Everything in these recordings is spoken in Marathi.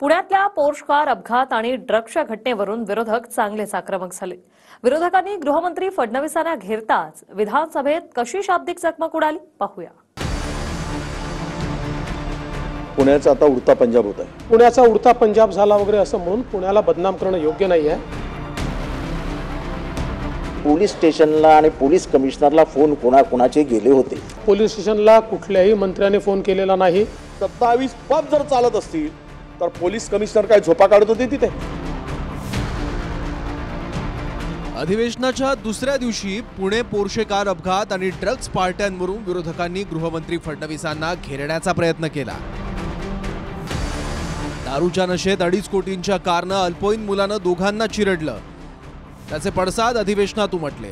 पुण्यातल्या पोर्श कार अपघात आणि ड्रग्सच्या घटनेवरून विरोधक चांगलेच आक्रमक झाले। विरोधकांनी गृहमंत्री फडणवीसांना घेरताच विधानसभेत कशी शाब्दिक चकमक उडाली पाहूया। पुण्याचा आता उडता पंजाब होत आहे। पुण्याचा उडता पंजाब झाला वगैरे असं म्हणून पुण्याला बदनाम करणं योग्य नाही आहे। पोलीस स्टेशनला आणि पोलीस कमिशनरला फोन कोणाकोणाचे गेले होते? पोलीस स्टेशनला कुठल्याही मंत्र्याने फोन केलेला नाही। 27 पब जर चालत असतील तर पोलीस कमिशनर काय झोपा काढत होते तिथे? अधिवेशनाच्या दुसऱ्या दिवशी पुणे पोर्शे कार अपघात आणि ड्रग्स पार्ट्यांवरून विरोधकांनी गृहमंत्री फडणवीसांना घेरण्याचा प्रयत्न केला। दारूच्या नशेत 2.5 कोटींच्या कारनं अल्पवयीन मुलानं दोघांना चिरडलं, त्याचे पडसाद अधिवेशनात उमटले।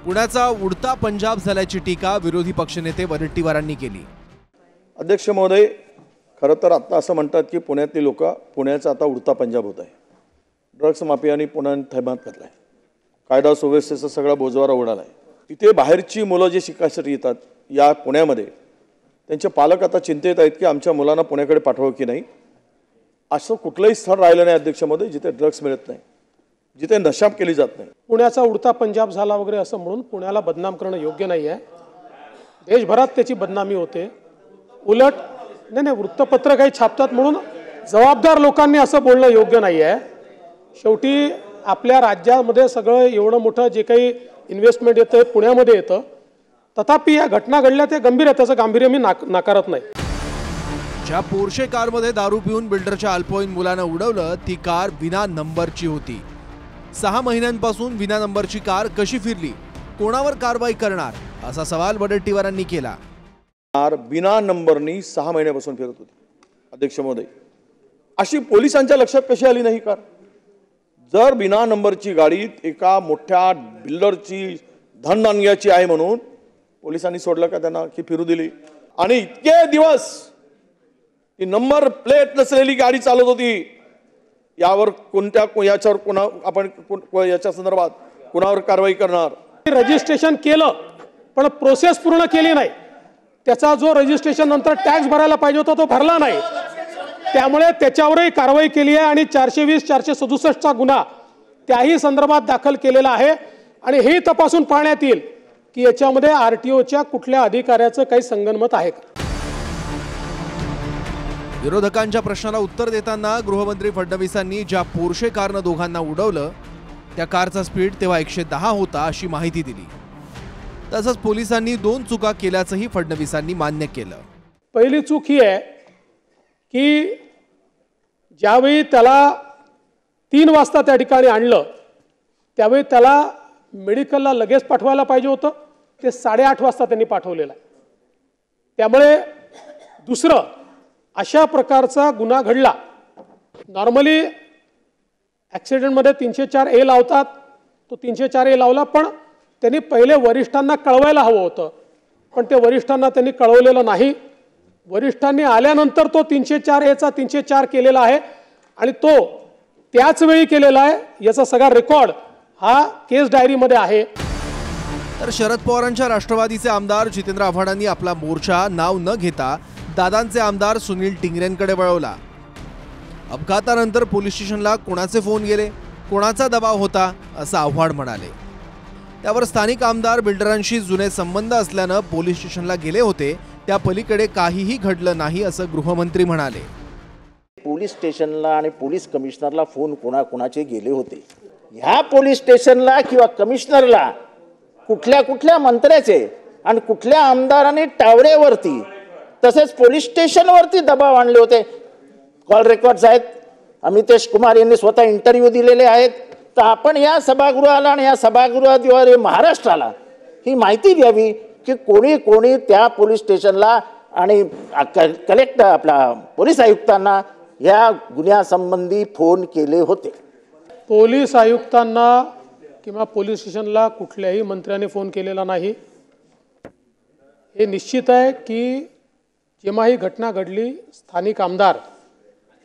पुण्याचा उडता पंजाब झाल्याची टीका विरोधी पक्षनेते वडेट्टीवारांनी केली। अध्यक्ष महोदय, खरं तर आता असं म्हणतात की पुण्यातली लोक पुण्याचा आता उडता पंजाब होत आहे। ड्रग्स माफियांनी पुण्यात थैमान घातलाय, कायदा सुव्यवस्थेचा सगळा बोजवारा उडालाय। तिथे बाहेरची मुलं जे शिकायसाठी येतात या पुण्यामध्ये त्यांचे पालक आता चिंतेत आहेत की आमच्या मुलांना पुण्याकडे पाठवावं की नाही। असं कुठलंही स्थळ राहिलं नाही अध्यक्ष महोदय जिथे ड्रग्स मिळत नाही, जिथे नशा केली जात नाही। पुण्याचा उडता पंजाब झाला वगैरे असं म्हणून पुण्याला बदनाम करणं योग्य नाही आहे। देशभरात त्याची बदनामी होते। उलट नाही वृत्तपत्र काही छापतात म्हणून जबाबदार लोकांनी असं बोलणं योग्य नाही आहे। शेवटी आपल्या राज्यामध्ये सगळं एवढं मोठं जे काही इन्व्हेस्टमेंट येतं पुण्यामध्ये येतं, तथापि या घटना घडल्या ते गंभीर आहे, त्याचं गांभीर्य मी नाकारत नाही। ज्या पोर्शे कारमध्ये दारू पिऊन बिल्डरच्या अल्पवयीन मुलानं उडवलं ती कार विना नंबरची होती। 6 महिन्यांपासून विना नंबरची कार कशी फिरली, कोणावर कारवाई करणार असा सवाल वडेट्टीवारांनी केला। कार बिना नंबरनी 6 महिन्यापासून फिरत होती। अध्यक्ष महोदय, अशी पोलिसांच्या लक्षात कशी आली नाही कार? जर बिना नंबरची गाडी एका मोठ्या बिल्डरची धनधान्याची आहे म्हणून पोलिसांनी सोडलं का त्यांना की फिरू दिली? आणि इतके दिवस ती नंबर प्लेट नसलेली गाडी चालत होती, यावर याच्यावर कोणा आपण याच्या संदर्भात कोणावर कारवाई करणार? रजिस्ट्रेशन केलं पण प्रोसेस पूर्ण केली नाही। त्याचा जो रजिस्ट्रेशन नंतर टॅक्स भरायला पाहिजे होता तो भरला नाही, त्यामुळे त्याच्यावरही कारवाई केली आहे आणि 420 467 चा गुन्हा त्याही संदर्भात दाखल केलेला आहे। आणि हे तपासून पाहण्यात येईल की याच्यामध्ये आरटीओच्या कुठल्या अधिकाऱ्याचं काही संगनमत आहे का। विरोधकांच्या प्रश्नाला उत्तर देताना गृहमंत्री फडणवीसांनी ज्या पोर्शे कारनं दोघांना उडवलं त्या कारचा स्पीड तेव्हा 110 होता अशी माहिती दिली। तसंच पोलिसांनी 2 चुका केल्याचंही फडणवीसांनी मान्य केलं। पहिली चूक ही आहे की ज्यावेळी त्याला 3 वाजता त्या ठिकाणी आणलं त्यावेळी त्याला मेडिकलला लगेच पाठवायला पाहिजे होतं, ते 8:30 वाजता त्यांनी पाठवलेलं आहे। त्यामुळे दुसरं अशा प्रकारचा गुन्हा घडला। नॉर्मली ॲक्सिडेंटमध्ये 304A लावतात, तो 304A लावला, पण त्यांनी पहिले वरिष्ठांना कळवायला हवं होतं, पण ते वरिष्ठांना त्यांनी कळवलेलं नाही। वरिष्ठांनी आल्यानंतर तो 304A चा 304 केलेला आहे आणि तो त्याच वेळी केलेला आहे, याचा सगळा रेकॉर्ड हा केस डायरीमध्ये आहे। तर शरद पवारांच्या राष्ट्रवादीचे आमदार जितेंद्र आव्हाडांनी आपला मोर्चा नाव न घेता दादांचे आमदार सुनील टिंगरेंकडे वळवला। अपघातानंतर पोलीस स्टेशनला कोणाचे फोन गेले, कोणाचा दबाव होता असं आव्हाड म्हणाले। त्यावर स्थानिक आमदार बिल्डरांशी जुने संबंध असल्यानं पोलीस स्टेशनला गेले होते, त्या पलीकडे काहीही घडलं नाही असं गृहमंत्री म्हणाले। पोलीस स्टेशनला आणि पोलीस कमिशनरला फोन कोणाकोणाचे गेले होते? ह्या पोलीस स्टेशनला किंवा कमिशनरला कुठल्या मंत्र्याचे आणि कुठल्या आमदारांनी टावरेवरती तसेच पोलीस स्टेशनवरती दबाव आणले होते? कॉल रेकॉर्ड्स आहेत, अमितेश कुमार यांनी स्वतः इंटरव्ह्यू दिलेले आहेत। तर आपण या सभागृहाला आणि या सभागृहाद्वारे महाराष्ट्राला ही माहिती द्यावी की कोणी कोणी त्या पोलीस स्टेशनला आणि कलेक्टर आपला पोलीस आयुक्तांना या गुन्ह्यासंबंधी फोन केले होते। पोलीस आयुक्तांना किंवा पोलीस स्टेशनला कुठल्याही मंत्र्याने फोन केलेला नाही। हे निश्चित आहे की जेव्हा ही घटना घडली स्थानिक आमदार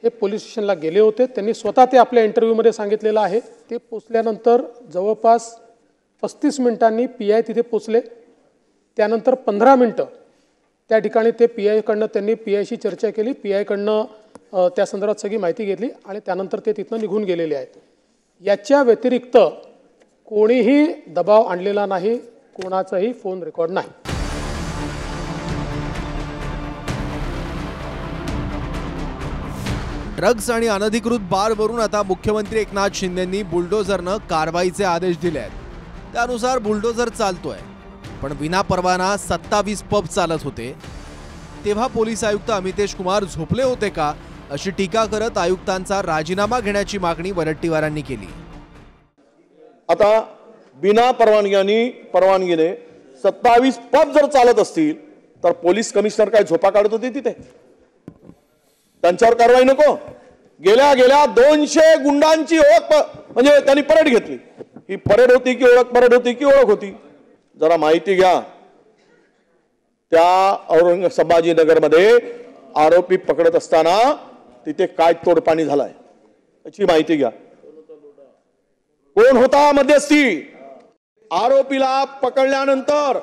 हे पोलीस स्टेशनला गेले होते, त्यांनी स्वतः ते आपल्या इंटरव्ह्यूमध्ये सांगितलेलं आहे। ते पोचल्यानंतर जवळपास 35 मिनिटांनी PI तिथे पोचले, त्यानंतर 15 मिनिटं त्या ठिकाणी ते PI कडनं त्यांनी PI शी चर्चा केली। PI कडनं त्या संदर्भात सगळी माहिती घेतली आणि त्यानंतर ते तिथनं निघून गेलेले आहेत. याच्या व्यतिरिक्त कोणीही दबाव आणलेला नाही, कोणाचाही फोन रेकॉर्ड नाही. ड्रग्ज आणि अनधिकृत बारवरून आता मुख्यमंत्री एकनाथ शिंदेंनी बुलडोझरनं कारवाईचे आदेश दिले आहेत. त्यानुसार बुलडोझर चालतोय, पण विना परवाना 27 पब चालत होते. तेव्हा पोलीस आयुक्त अमितेश कुमार झोपले होते का, अशी टीका करत आयुक्तांचा राजीनामा घेण्याची मागणी वरट्टीवारांनी केली. आता बिना परवानगीने 27 पब जर चालत असतील तर पोलीस कमिशनर काय झोपा काढत होते तिथे? त्यांच्यावर कारवाई नको? गेल्या 200 गुंडांची ओळख म्हणजे त्यांनी परेड घेतली. ही परेड होती की ओळख? परेड होती की ओळख होती? जरा माहिती घ्या. त्या संभाजीनगरमध्ये आरोपी पकडत असताना तिथे काय तोडपाणी झालाय याची माहिती घ्या. कोण होता मध्यस्थी? आरोपीला पकडल्यानंतर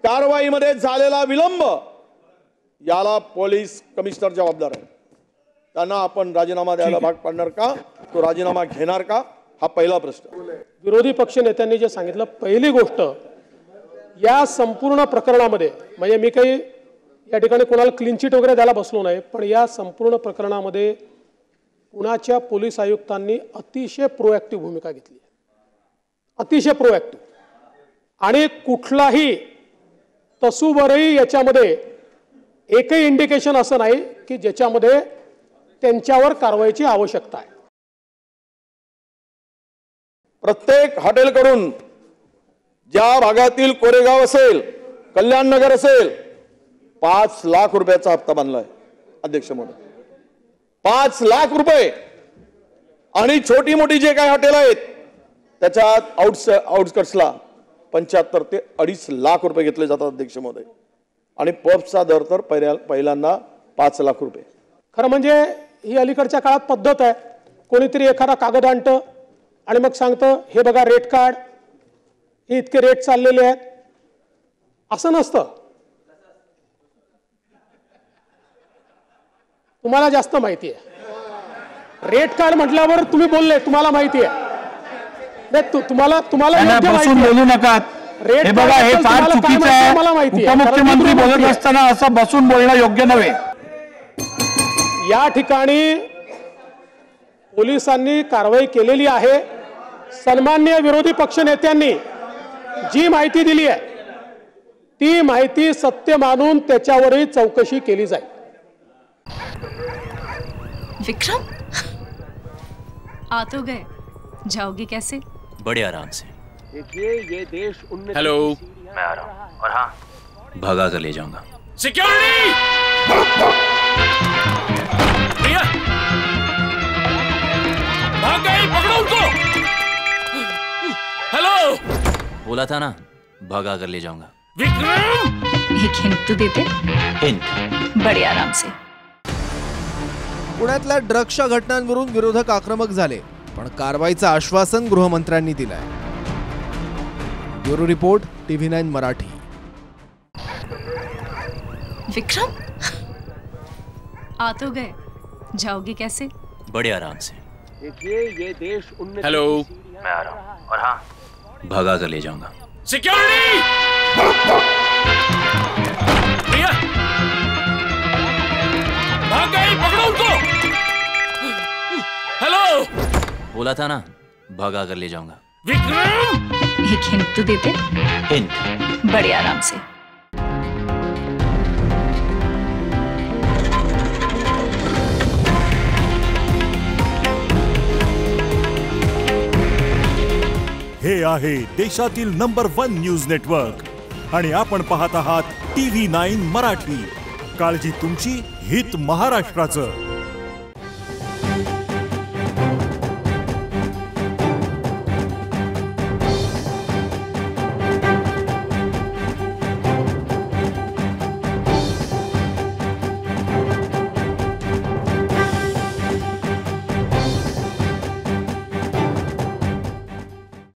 कारवाईमध्ये झालेला विलंब याला पोलीस कमिशनर जबाबदार आहे. त्यांना आपण राजीनामा द्यायला भाग पाडणार का? तो राजीनामा घेणार का? हा पहिला प्रश्न. विरोधी पक्ष नेत्यांनी जे सांगितलं, पहिली गोष्ट या संपूर्ण प्रकरणामध्ये, म्हणजे मी काही या ठिकाणी कोणाला क्लीन चिट वगैरे द्यायला बसलो नाही, पण या संपूर्ण प्रकरणामध्ये पुण्याच्या पोलीस आयुक्तांनी अतिशय प्रोएक्टिव्ह भूमिका घेतली, अतिशय प्रोएक्टिव्ह. आणि कुठलाही तसूभरही याच्यामध्ये एकही इंडिकेशन असं नाही की ज्याच्यामध्ये त्यांच्यावर कारवाईची आवश्यकता आहे. प्रत्येक हॉटेलकडून ज्या भागातील कोरेगाव असेल, कल्याण नगर असेल, 5 लाख रुपयाचा हप्ता बांधलाय अध्यक्ष महोदय. 5 लाख रुपये. आणि छोटी मोठी जे काही हॉटेल आहेत त्याच्यात आउटस्कट्सला 75 ते 2.5 लाख रुपये घेतले जातात अध्यक्ष महोदय. आणि पबचा दर तर पहिल्यांदा 5 लाख रुपये. खरं म्हणजे ही अलीकडच्या काळात पद्धत आहे. कोणीतरी एखादा कागद आणतं आणि मग सांगतं, हे बघा रेट कार्ड, हे इतके रेट चाललेले आहेत. असं नसतं. तुम्हाला जास्त माहिती आहे. रेट कार्ड म्हटल्यावर तुम्ही बोलले, तुम्हाला माहिती आहे. तुम्हाला योग्य माहिती आहे. बोलू नका. हे बघा, हे फार चुकीचं आहे. उपमुख्यमंत्री बोलत असताना असं बसून बोलणं योग्य नव्हे. या ठिकाणी पोलिसांनी कारवाई केलेली आहे. सन्माननीय विरोधी पक्ष नेत्यांनी जी माहिती दिली आहे ती माहिती सत्य मानून त्याच्यावरही चौकशी केली जाईल. विक्रम, आ तो गए, जाओगे कैसे? बड़े आराम से. देखिए, ये देश हेलो, मैं आ रहा हूँ. और हाँ, भगा कर ले जाऊंगा. सिक्योरिटी! भैया, भाग गए, पकड़ो उनको. हेलो, बोला था ना, भगा कर ले जाऊंगा. विक्रम, एक हिंट तो देते. हिंट. बड़े आराम से. पुण्यातल्या ड्रग्सच्या घटनांवरून विरोधक आक्रमक झाले, पण कारवाईचं आश्वासन गृहमंत्र्यांनी दिलंय. Bureau report, TV9 Marathi. Vikram, आ तो गए, जाओगे कैसे? बड़े आराम से. देखिए, ये देश हेलो, मैं आ रहा हूँ. और हाँ, भगा कर ले जाऊंगा. सिक्योरिटी! भैया, भाग गए, पकड़ो उनको. हेलो, बोला था ना, भगा कर ले जाऊंगा. विक्रम, एक हिंट तो देते. हिंट. बड़े आराम से. हे आहे देशातील नंबर 1 न्यूज नेटवर्क आणि आपण पाहत आहात TV9 मराठी. काळजी तुमची, हित महाराष्ट्राचं.